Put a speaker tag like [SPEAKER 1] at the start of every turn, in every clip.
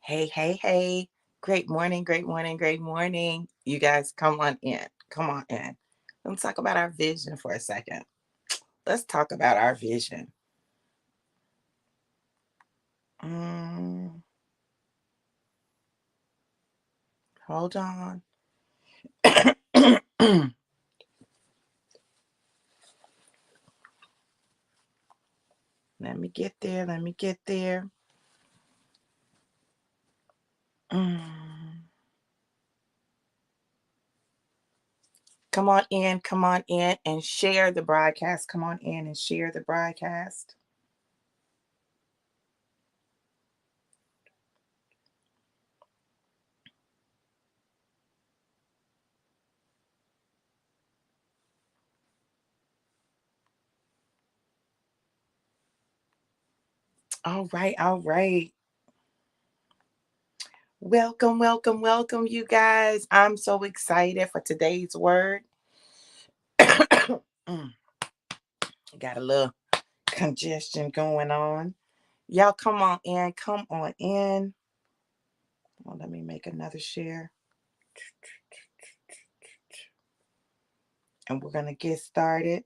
[SPEAKER 1] Hey, hey, hey. Great morning, great morning, great morning. You guys come on in. Come on in. Let's talk about our vision for a second. Let's talk about our vision. Mm, hold on. Let me get there. Let me get there. Mm. Come on in and share the broadcast. Come on in and share the broadcast. All right, all right. Welcome, welcome, welcome, you guys. I'm so excited for today's word. Mm, got a little congestion going on. Y'all come on in. Come on in. Well, let me make another share. And we're going to get started.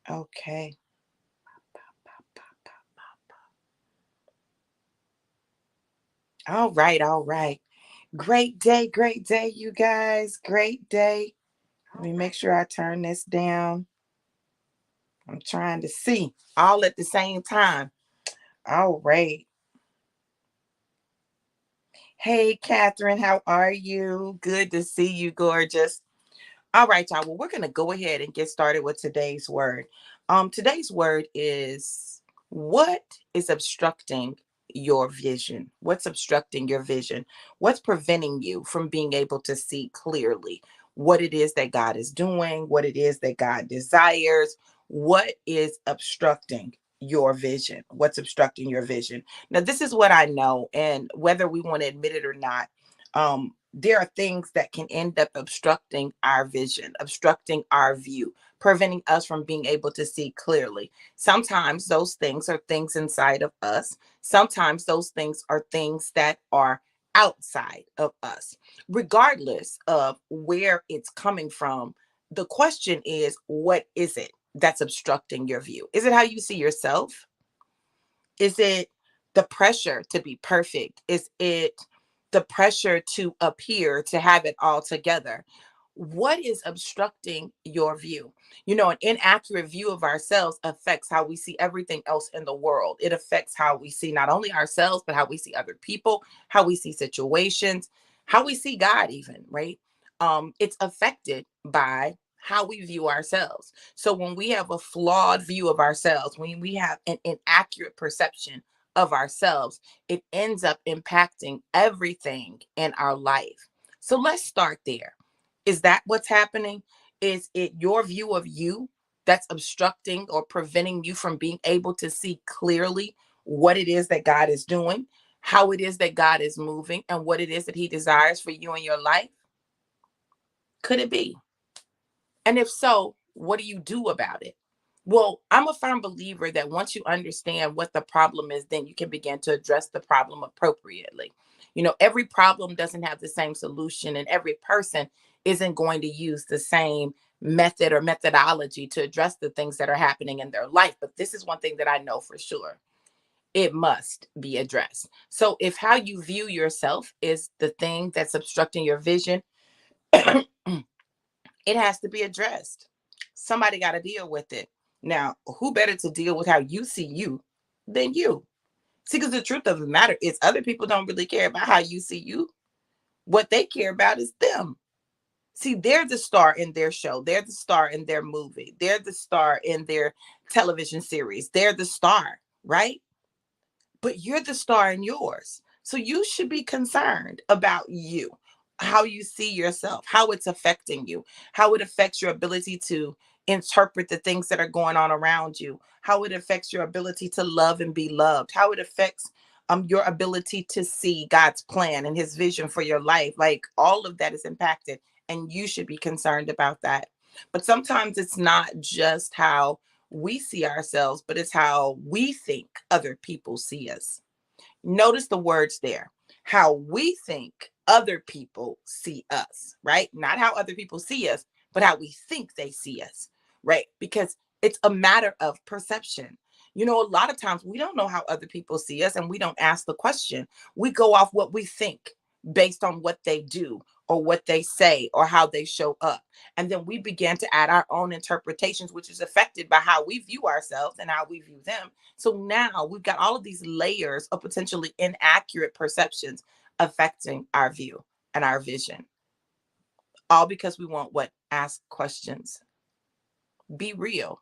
[SPEAKER 1] Okay. All right, all right. Great day, you guys. Great day. Let me make sure I turn this down. I'm trying to see all at the same time. All right. Hey, Catherine, how are you? Good to see you, gorgeous. All right, y'all. Well, we're going to go ahead and get started with today's word. Today's word is what is obstructing your vision? What's obstructing your vision? What's preventing you from being able to see clearly what it is that God is doing, what it is that God desires? What is obstructing your vision? What's obstructing your vision? Now, this is what I know, and whether we want to admit it or not, there are things that can end up obstructing our vision, obstructing our view, preventing us from being able to see clearly. Sometimes those things are things inside of us. Sometimes those things are things that are outside of us. Regardless of where it's coming from, the question is, what is it that's obstructing your view? Is it how you see yourself? Is it the pressure to be perfect? Is it the pressure to appear to have it all together? What is obstructing your view? An inaccurate view of ourselves affects how we see everything else in the world. It affects how we see not only ourselves, but how we see other people, how we see situations, how we see God, even, right? It's affected by how we view ourselves. So when we have a flawed view of ourselves, when we have an inaccurate perception of ourselves, it ends up impacting everything in our life. So let's start there. Is that what's happening? Is it your view of you that's obstructing or preventing you from being able to see clearly what it is that God is doing, how it is that God is moving, and what it is that He desires for you in your life? Could it be? And if so, what do you do about it? Well, I'm a firm believer that once you understand what the problem is, then you can begin to address the problem appropriately. Every problem doesn't have the same solution, and every person isn't going to use the same method or methodology to address the things that are happening in their life. But this is one thing that I know for sure: it must be addressed. So, if how you view yourself is the thing that's obstructing your vision, it has to be addressed. Somebody got to deal with it. Now, who better to deal with how you see you than you? See, because the truth of the matter is, other people don't really care about how you see you. What they care about is them. See, they're the star in their show. They're the star in their movie. They're the star in their television series. They're the star, right? But you're the star in yours. So you should be concerned about you, how you see yourself, how it's affecting you, how it affects your ability to interpret the things that are going on around you, how it affects your ability to love and be loved, how it affects your ability to see God's plan and His vision for your life. Like, all of that is impacted, and you should be concerned about that. But sometimes it's not just how we see ourselves, but it's how we think other people see us. Notice the words there. How we think other people see us, right? Not how other people see us, but how we think they see us, right? Because it's a matter of perception. A lot of times we don't know how other people see us and we don't ask the question. We go off what we think based on what they do or what they say or how they show up. And then we begin to add our own interpretations, which is affected by how we view ourselves and how we view them. So now we've got all of these layers of potentially inaccurate perceptions affecting our view and our vision. All because we won't what? Ask questions. Be real.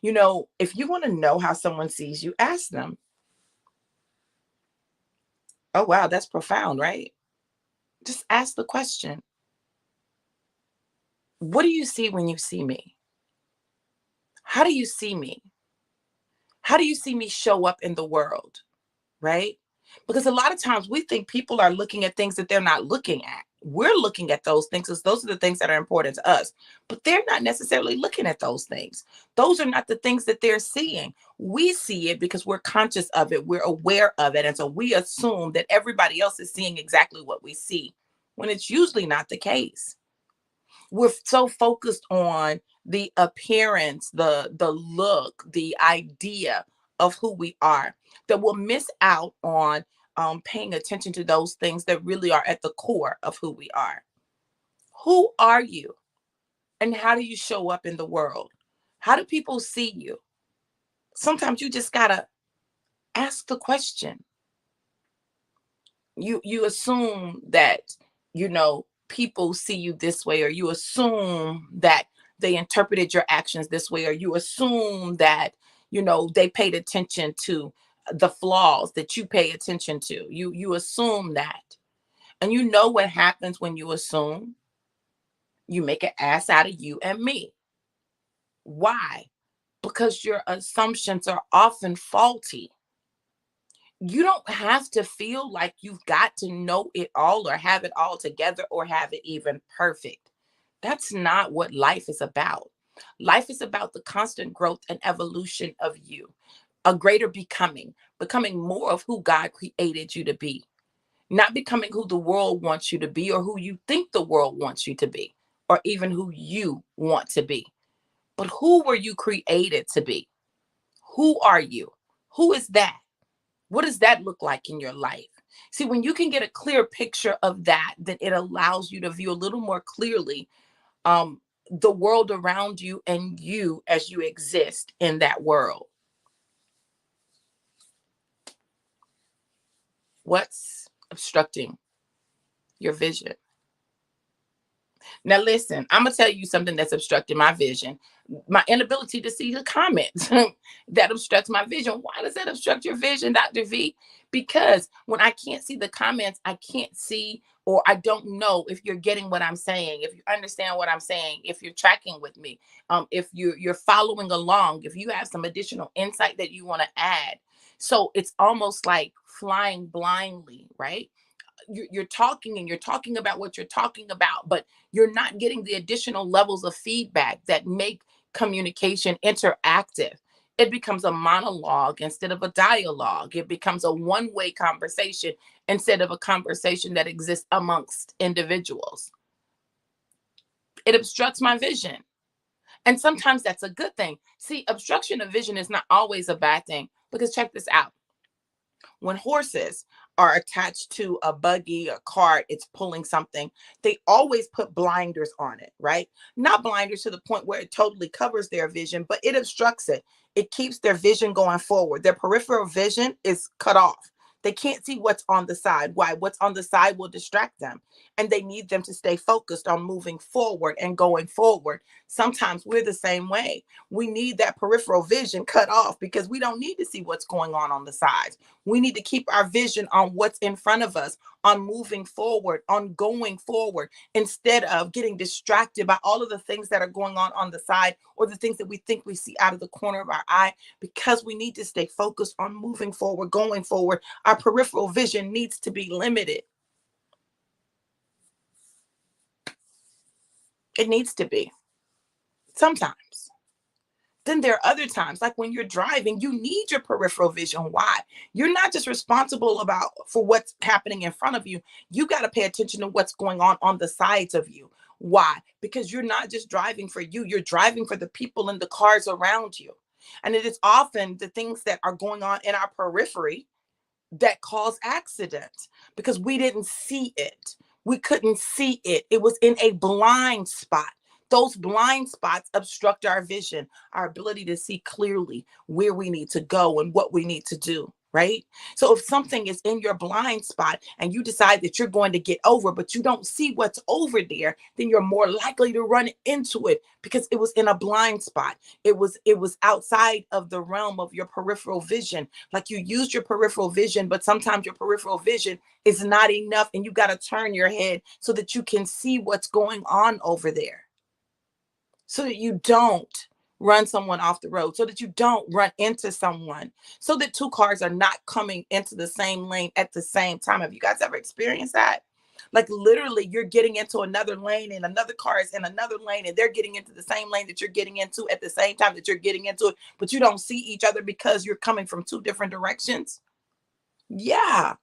[SPEAKER 1] If you want to know how someone sees you, ask them. Oh, wow, that's profound, right? Just ask the question. What do you see when you see me? How do you see me? How do you see me show up in the world? Right? Because a lot of times we think people are looking at things that they're not looking at. We're looking at those things because those are the things that are important to us, but they're not necessarily looking at those things. Those are not the things that they're seeing. We see it because we're conscious of it, we're aware of it. And so we assume that everybody else is seeing exactly what we see when it's usually not the case. We're so focused on the appearance, the look, the idea of who we are that we'll miss out on paying attention to those things that really are at the core of who we are. Who are you? And how do you show up in the world? How do people see you? Sometimes you just gotta ask the question. You assume that people see you this way, or you assume that they interpreted your actions this way, or you assume that they paid attention to the flaws that you pay attention to. You assume that. And what happens when you assume? You make an ass out of you and me. Why? Because your assumptions are often faulty. You don't have to feel like you've got to know it all or have it all together or have it even perfect. That's not what life is about. Life is about the constant growth and evolution of you, a greater becoming more of who God created you to be, not becoming who the world wants you to be or who you think the world wants you to be, or even who you want to be. But who were you created to be? Who are you? Who is that? What does that look like in your life? See, when you can get a clear picture of that, then it allows you to view a little more clearly um, the world around you and you as you exist in that world. What's obstructing your vision? Now, listen, I'm going to tell you something that's obstructing my vision. My inability to see the comments that obstructs my vision. Why does that obstruct your vision, Dr. V? Because when I can't see the comments, I can't see, or I don't know if you're getting what I'm saying, if you understand what I'm saying, if you're tracking with me, if you're following along, if you have some additional insight that you want to add. So it's almost like flying blindly, right? You're talking and you're talking about what you're talking about, but you're not getting the additional levels of feedback that make communication interactive. It becomes a monologue instead of a dialogue. It becomes a one-way conversation instead of a conversation that exists amongst individuals. It obstructs my vision. And sometimes that's a good thing. See, obstruction of vision is not always a bad thing, because check this out. When horses are attached to a buggy, a cart, it's pulling something, they always put blinders on it, right? Not blinders to the point where it totally covers their vision, but it obstructs it. It keeps their vision going forward. Their peripheral vision is cut off. They can't see what's on the side. Why? What's on the side will distract them. And they need them to stay focused on moving forward and going forward. Sometimes we're the same way. We need that peripheral vision cut off because we don't need to see what's going on the sides. We need to keep our vision on what's in front of us, on moving forward, on going forward, instead of getting distracted by all of the things that are going on the side, or the things that we think we see out of the corner of our eye, because we need to stay focused on moving forward, going forward. Our peripheral vision needs to be limited. It needs to be sometimes. Then there are other times, like when you're driving, you need your peripheral vision. Why? You're not just responsible about for what's happening in front of you. You got to pay attention to what's going on the sides of you. Why? Because you're not just driving for you, you're driving for the people in the cars around you. And it is often the things that are going on in our periphery that cause accidents because we didn't see it. We couldn't see it. It was in a blind spot. Those blind spots obstruct our vision, our ability to see clearly where we need to go and what we need to do, right? So if something is in your blind spot and you decide that you're going to get over, but you don't see what's over there, then you're more likely to run into it because it was in a blind spot. It was outside of the realm of your peripheral vision. Like you used your peripheral vision, but sometimes your peripheral vision is not enough and you got to turn your head so that you can see what's going on over there, so that you don't run someone off the road, so that you don't run into someone, so that two cars are not coming into the same lane at the same time. Have you guys ever experienced that? Like literally, you're getting into another lane and another car is in another lane and they're getting into the same lane that you're getting into at the same time that you're getting into it, but you don't see each other because you're coming from two different directions. Yeah.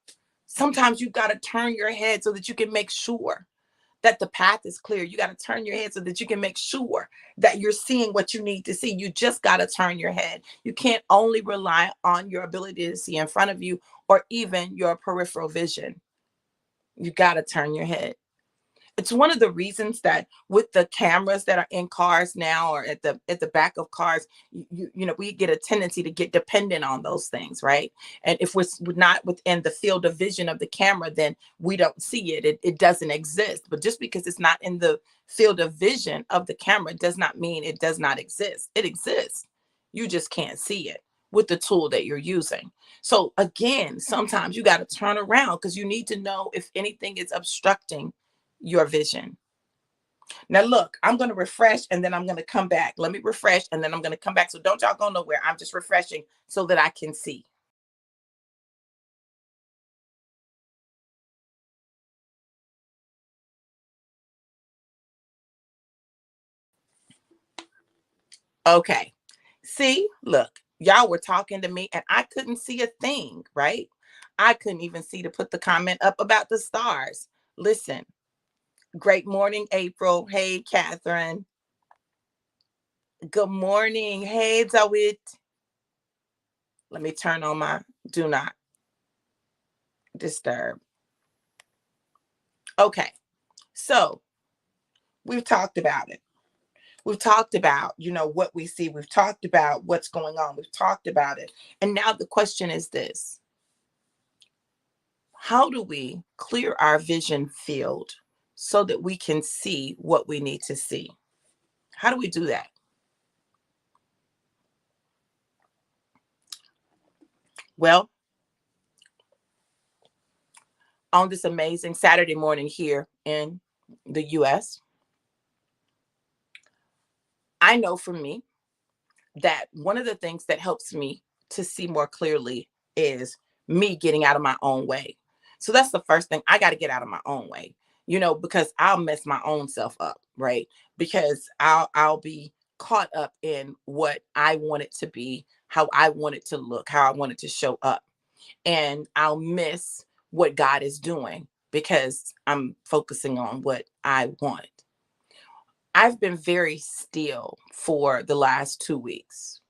[SPEAKER 1] Sometimes you've got to turn your head so that you can make sure that the path is clear. You got to turn your head so that you can make sure that you're seeing what you need to see. You just got to turn your head. You can't only rely on your ability to see in front of you or even your peripheral vision. You got to turn your head. It's one of the reasons that with the cameras that are in cars now or at the back of cars, we get a tendency to get dependent on those things, right? And if we're not within the field of vision of the camera, then we don't see it. It doesn't exist. But just because it's not in the field of vision of the camera does not mean it does not exist. It exists. You just can't see it with the tool that you're using. So again, sometimes you got to turn around because you need to know if anything is obstructing your vision. Now, look, I'm going to refresh and then I'm going to come back. Let me refresh and then I'm going to come back. So don't y'all go nowhere. I'm just refreshing so that I can see. Okay. See, look, y'all were talking to me and I couldn't see a thing, right? I couldn't even see to put the comment up about the stars. Listen, great morning, April. Hey, Catherine. Good morning. Hey, Dawit. Let me turn on my do not disturb. Okay. So we've talked about it. We've talked about, what we see. We've talked about what's going on. We've talked about it. And now the question is this: how do we clear our vision field so that we can see what we need to see? How do we do that? Well, on this amazing Saturday morning here in the US, I know for me that one of the things that helps me to see more clearly is me getting out of my own way. So that's the first thing. I got to get out of my own way, because I'll mess my own self up, right? Because I'll be caught up in what I want it to be, how I want it to look, how I want it to show up. And I'll miss what God is doing because I'm focusing on what I want. I've been very still for the last 2 weeks,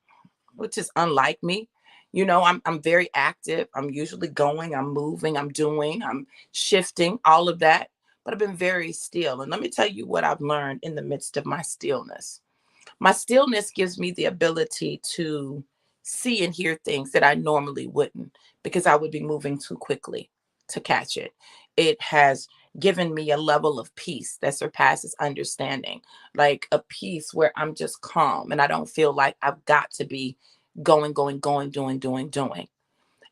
[SPEAKER 1] which is unlike me. I'm very active. I'm usually going, I'm moving, I'm doing, I'm shifting, all of that. But I've been very still. And let me tell you what I've learned in the midst of my stillness. My stillness gives me the ability to see and hear things that I normally wouldn't because I would be moving too quickly to catch it. It has given me a level of peace that surpasses understanding, like a peace where I'm just calm and I don't feel like I've got to be going, going, going, doing.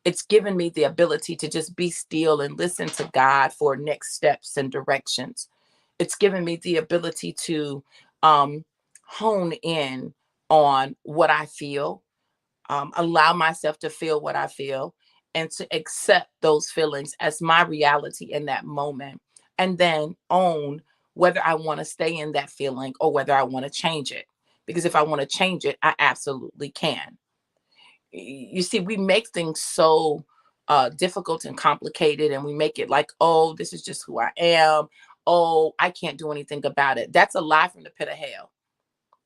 [SPEAKER 1] It's given me the ability to just be still and listen to God for next steps and directions. It's given me the ability to um, hone in on what I feel, allow myself to feel what I feel, and to accept those feelings as my reality in that moment, and then own whether I want to stay in that feeling or whether I want to change it. Because if I want to change it, I absolutely can. You see, we make things so difficult and complicated, and we make it like, oh, this is just who I am. Oh, I can't do anything about it. That's a lie from the pit of hell.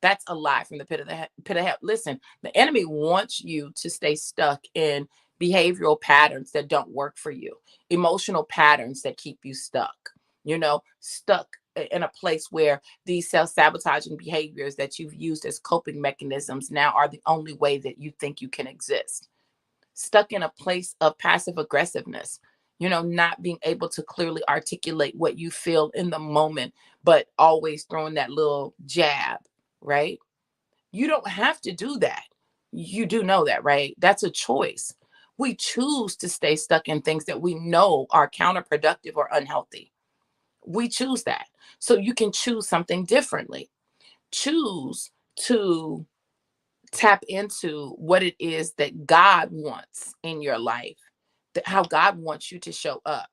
[SPEAKER 1] That's a lie from the pit of hell. Listen, the enemy wants you to stay stuck in behavioral patterns that don't work for you, emotional patterns that keep you stuck, stuck in a place where these self-sabotaging behaviors that you've used as coping mechanisms now are the only way that you think you can exist. Stuck in a place of passive aggressiveness, not being able to clearly articulate what you feel in the moment, but always throwing that little jab, right? You don't have to do that. You do know that, right? That's a choice. We choose to stay stuck in things that we know are counterproductive or unhealthy. We choose that. So you can choose something differently. Choose to tap into what it is that God wants in your life, how God wants you to show up.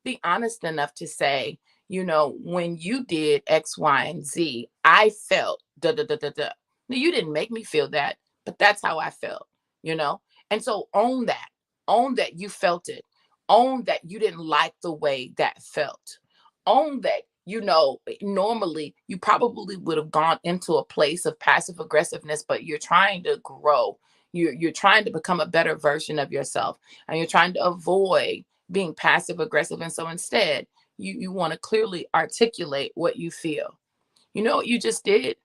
[SPEAKER 1] Be honest enough to say, when you did X, Y, and Z, I felt da da da da da. Now, you didn't make me feel that, but that's how I felt, you know? And so own that. Own that you felt it. Own that you didn't like the way that felt. Own that, normally you probably would have gone into a place of passive aggressiveness, but you're trying to grow. You're trying to become a better version of yourself, and you're trying to avoid being passive aggressive. And so instead, you want to clearly articulate what you feel. You know what you just did?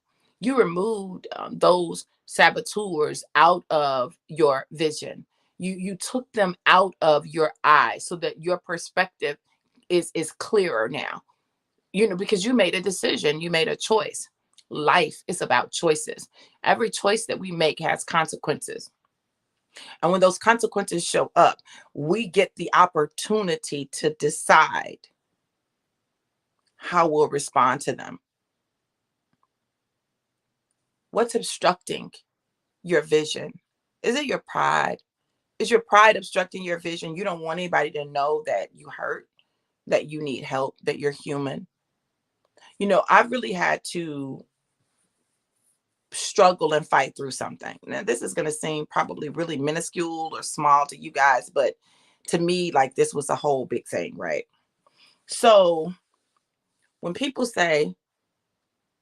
[SPEAKER 1] You removed those saboteurs out of your vision. You took them out of your eyes so that your perspective is clearer now. Because you made a decision, you made a choice. Life is about choices. Every choice that we make has consequences. And when those consequences show up, we get the opportunity to decide how we'll respond to them. What's obstructing your vision? Is it your pride? Is your pride obstructing your vision? You don't want anybody to know that you hurt, that you need help, that you're human. I've really had to struggle and fight through something. Now, this is going to seem probably really minuscule or small to you guys, but to me, like, this was a whole big thing, right? So when people say,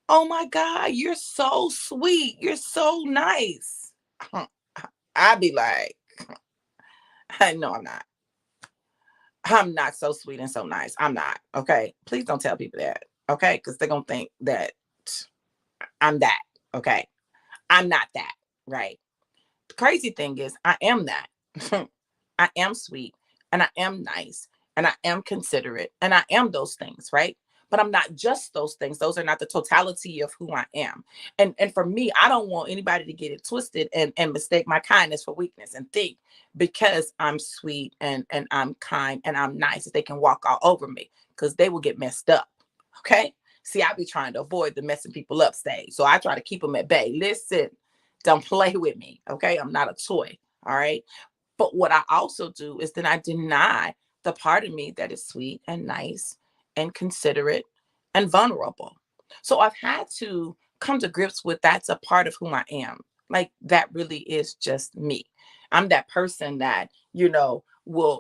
[SPEAKER 1] oh my God, you're so sweet, you're so nice, I'd be like, no, I'm not. I'm not so sweet and so nice. I'm not. Okay. Please don't tell people that. Okay. Because they're going to think that I'm that. Okay. I'm not that. Right. The crazy thing is, I am that. I am sweet, and I am nice, and I am considerate, and I am those things, right? But I'm not just those things. Those are not the totality of who I am. And for me, I don't want anybody to get it twisted and mistake my kindness for weakness and think because I'm sweet and I'm kind and I'm nice that they can walk all over me, because they will get messed up. Okay. See, I be trying to avoid the messing people up stage. So I try to keep them at bay. Listen, don't play with me. Okay. I'm not a toy. All right. But what I also do is then I deny the part of me that is sweet and nice and considerate and vulnerable. So I've had to come to grips with that's a part of who I am. Like, that really is just me. I'm that person that,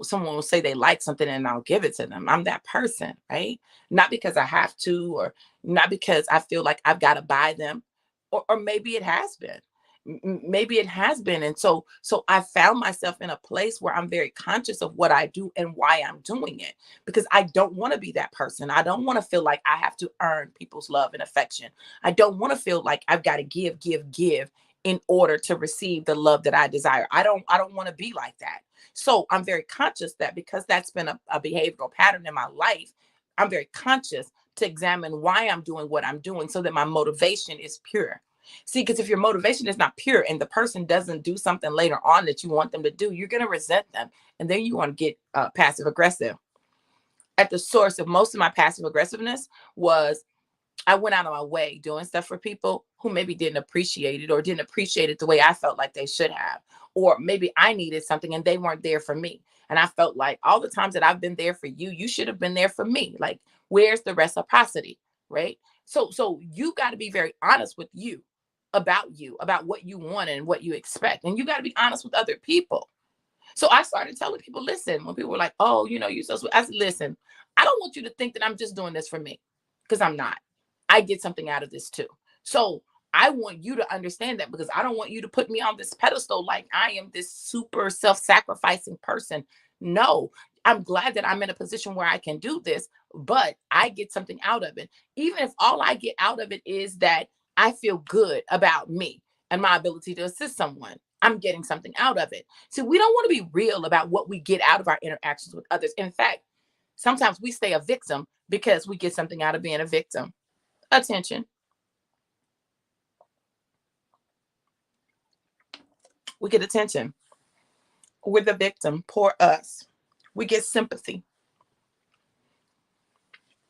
[SPEAKER 1] someone will say they like something and I'll give it to them. I'm that person, right? Not because I have to, or not because I feel like I've got to buy them, or maybe it has been. Maybe it has been. And so I found myself in a place where I'm very conscious of what I do and why I'm doing it, because I don't want to be that person. I don't want to feel like I have to earn people's love and affection. I don't want to feel like I've got to give in order to receive the love that I desire. I don't want to be like that. So I'm very conscious that, because that's been a behavioral pattern in my life, I'm very conscious to examine why I'm doing what I'm doing, so that my motivation is pure. See, because if your motivation is not pure and the person doesn't do something later on that you want them to do, you're going to resent them. And then you want to get passive aggressive. At the source of most of my passive aggressiveness was, I went out of my way doing stuff for people who maybe didn't appreciate it, or didn't appreciate it the way I felt like they should have. Or maybe I needed something and they weren't there for me. And I felt like all the times that I've been there for you, you should have been there for me. Like, where's the reciprocity? right? So you got to be very honest with you, about what you want and what you expect. And you got to be honest with other people. So I started telling people, listen, when people were like, oh, you so sweet. I said, listen, I don't want you to think that I'm just doing this for me, because I'm not. I get something out of this too. So I want you to understand that, because I don't want you to put me on this pedestal like I am this super self-sacrificing person. No, I'm glad that I'm in a position where I can do this, but I get something out of it. Even if all I get out of it is that I feel good about me and my ability to assist someone, I'm getting something out of it. So we don't want to be real about what we get out of our interactions with others. In fact, sometimes we stay a victim because we get something out of being a victim. Attention. We get attention. We're the victim. Poor us. We get sympathy.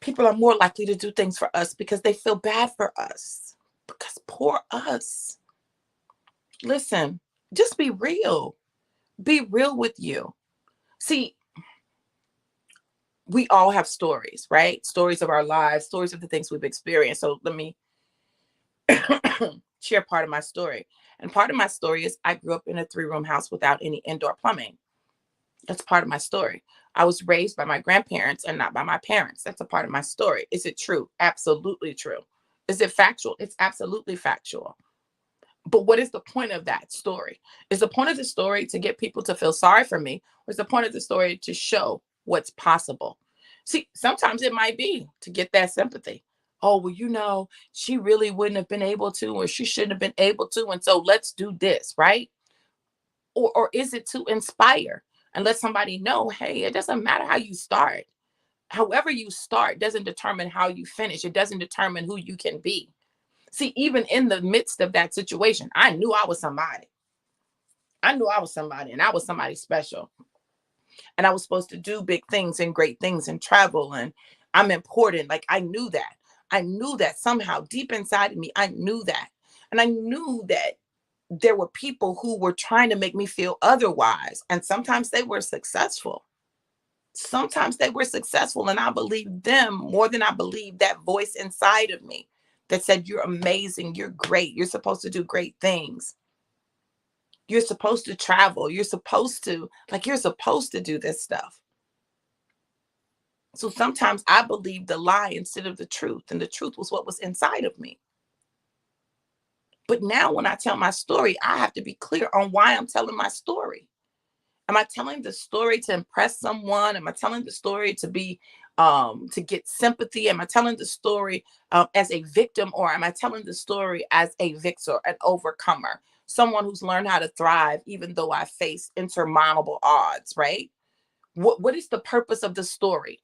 [SPEAKER 1] People are more likely to do things for us because they feel bad for us. Because poor us. Listen, just be real. Be real with you. See, we all have stories, right? Stories of our lives, stories of the things we've experienced. So let me share part of my story. And part of my story is I grew up in a 3-room house without any indoor plumbing. That's part of my story. I was raised by my grandparents and not by my parents. That's a part of my story. Is it true? Absolutely true. Is it factual? It's absolutely factual. But what is the point of that story? Is the point of the story to get people to feel sorry for me? Or is the point of the story to show what's possible? See, sometimes it might be to get that sympathy. Oh, well, she really wouldn't have been able to, or she shouldn't have been able to. And so let's do this, right? Or is it to inspire and let somebody know, hey, it doesn't matter how you start. However you start doesn't determine how you finish. It doesn't determine who you can be. See, even in the midst of that situation, I knew I was somebody. I knew I was somebody, and I was somebody special. And I was supposed to do big things and great things and travel, and I'm important. Like, I knew that. I knew that somehow deep inside of me, I knew that. And I knew that there were people who were trying to make me feel otherwise. And sometimes they were successful. Sometimes they were successful. And I believed them more than I believed that voice inside of me that said, you're amazing. You're great. You're supposed to do great things. You're supposed to travel. You're supposed to do this stuff. So sometimes I believed the lie instead of the truth. And the truth was what was inside of me. But now when I tell my story, I have to be clear on why I'm telling my story. Am I telling the story to impress someone? Am I telling the story to get sympathy? Am I telling the story as a victim, or am I telling the story as a victor, an overcomer, someone who's learned how to thrive even though I face insurmountable odds, right? What is the purpose of the story?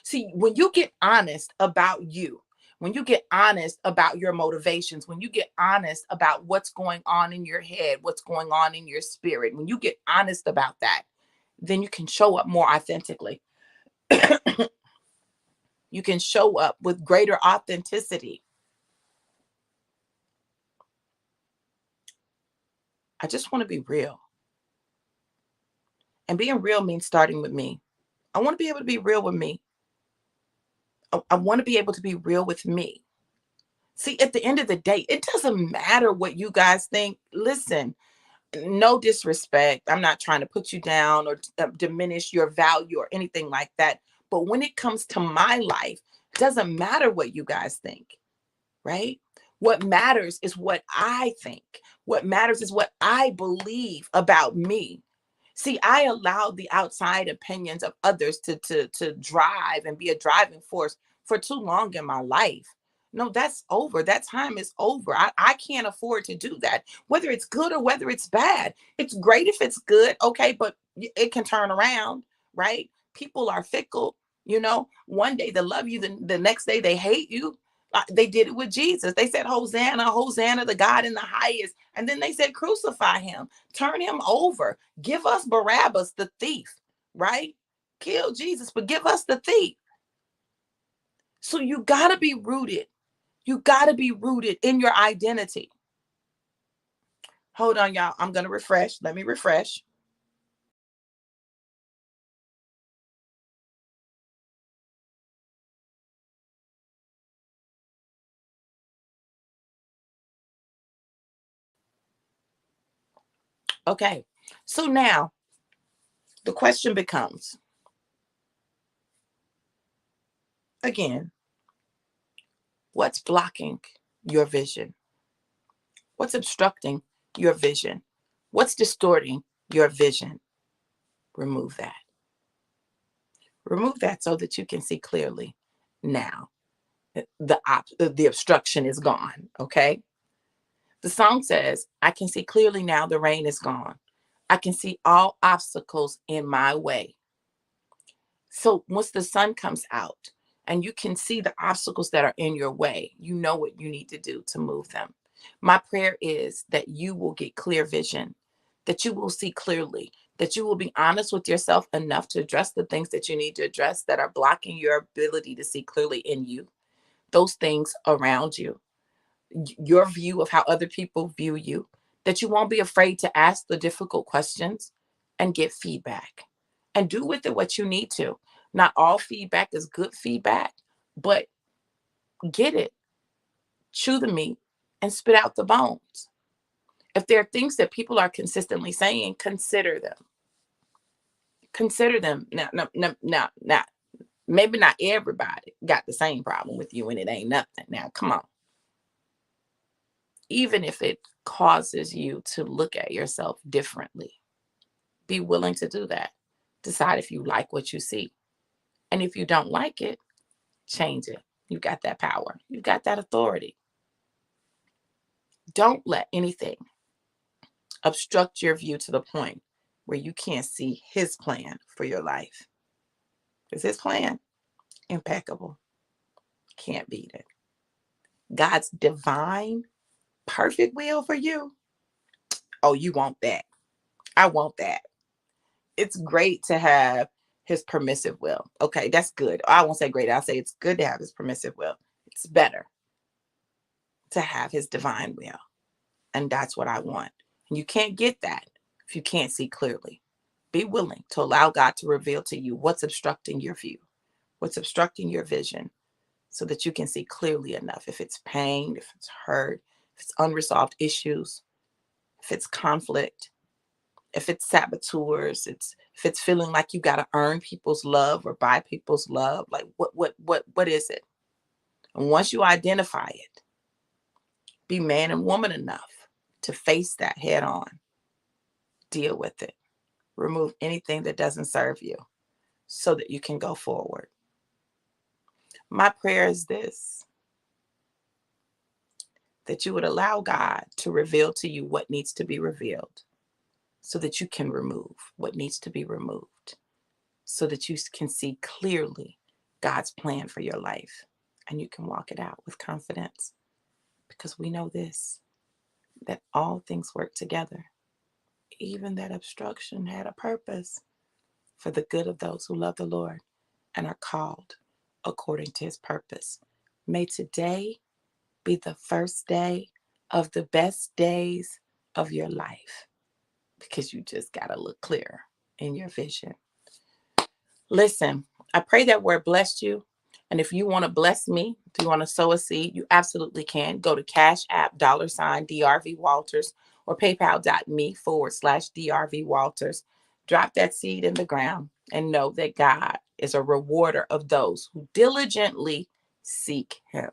[SPEAKER 1] See, when you get honest about you, when you get honest about your motivations, when you get honest about what's going on in your head, what's going on in your spirit, when you get honest about that, then you can show up more authentically. You can show up with greater authenticity. I just want to be real. And being real means starting with me. I want to be able to be real with me. I want to be able to be real with me. See, at the end of the day, it doesn't matter what you guys think. Listen, no disrespect. I'm not trying to put you down or diminish your value or anything like that. But when it comes to my life, it doesn't matter what you guys think, right? What matters is what I think. What matters is what I believe about me. See, I allowed the outside opinions of others to drive and be a driving force for too long in my life. No, that's over. That time is over. I can't afford to do that, whether it's good or whether it's bad. It's great if it's good, okay, but it can turn around, right? People are fickle. One day they love you, the next day they hate you. They did it with Jesus. They said, Hosanna, Hosanna, the God in the highest. And then they said, crucify him, turn him over. Give us Barabbas, the thief, right? Kill Jesus, but give us the thief. So you got to be rooted. You got to be rooted in your identity. Hold on, y'all. I'm going to refresh. Let me refresh. Okay. So now the question becomes, again, what's blocking your vision? What's obstructing your vision? What's distorting your vision? Remove that. Remove that so that you can see clearly now. The obstruction is gone, okay? The song says, I can see clearly now the rain is gone. I can see all obstacles in my way. So once the sun comes out and you can see the obstacles that are in your way, you know what you need to do to move them. My prayer is that you will get clear vision, that you will see clearly, that you will be honest with yourself enough to address the things that you need to address that are blocking your ability to see clearly in you, those things around you, your view of how other people view you, that you won't be afraid to ask the difficult questions and get feedback and do with it what you need to. Not all feedback is good feedback, but get it, chew the meat, and spit out the bones. If there are things that people are consistently saying, consider them. Consider them. Now, maybe not everybody got the same problem with you and it ain't nothing. Now, come on. Even if it causes you to look at yourself differently, be willing to do that. Decide if you like what you see. And if you don't like it, change it. You got that power. You got that authority. Don't let anything obstruct your view to the point where you can't see his plan for your life. Is his plan impeccable? Can't beat it. God's divine, perfect will for you. Oh, you want that. I want that. It's great to have his permissive will. Okay, that's good. I won't say great. I'll say it's good to have his permissive will. It's better to have his divine will. And that's what I want. And you can't get that if you can't see clearly. Be willing to allow God to reveal to you what's obstructing your view, what's obstructing your vision, so that you can see clearly enough. If it's pain, if it's hurt, if it's unresolved issues, if it's conflict, if it's saboteurs, if it's feeling like you got to earn people's love or buy people's love, like what is it? And once you identify it, be man and woman enough to face that head on, deal with it, remove anything that doesn't serve you so that you can go forward. My prayer is this, that you would allow God to reveal to you what needs to be revealed so that you can remove what needs to be removed, so that you can see clearly God's plan for your life and you can walk it out with confidence, because we know this, that all things work together. Even that obstruction had a purpose for the good of those who love the Lord and are called according to his purpose. May today be the first day of the best days of your life, because you just got to look clearer in your vision. Listen, I pray that word blessed you. And if you want to bless me, if you want to sow a seed, you absolutely can. Go to Cash App, $DRV Walters, or PayPal.me/DRV Walters. Drop that seed in the ground and know that God is a rewarder of those who diligently seek him.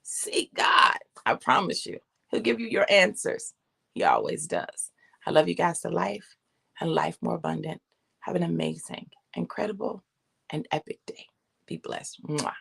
[SPEAKER 1] Seek God. I promise you, he'll give you your answers. He always does. I love you guys to life and life more abundant. Have an amazing, incredible, and epic day. Be blessed. Mwah.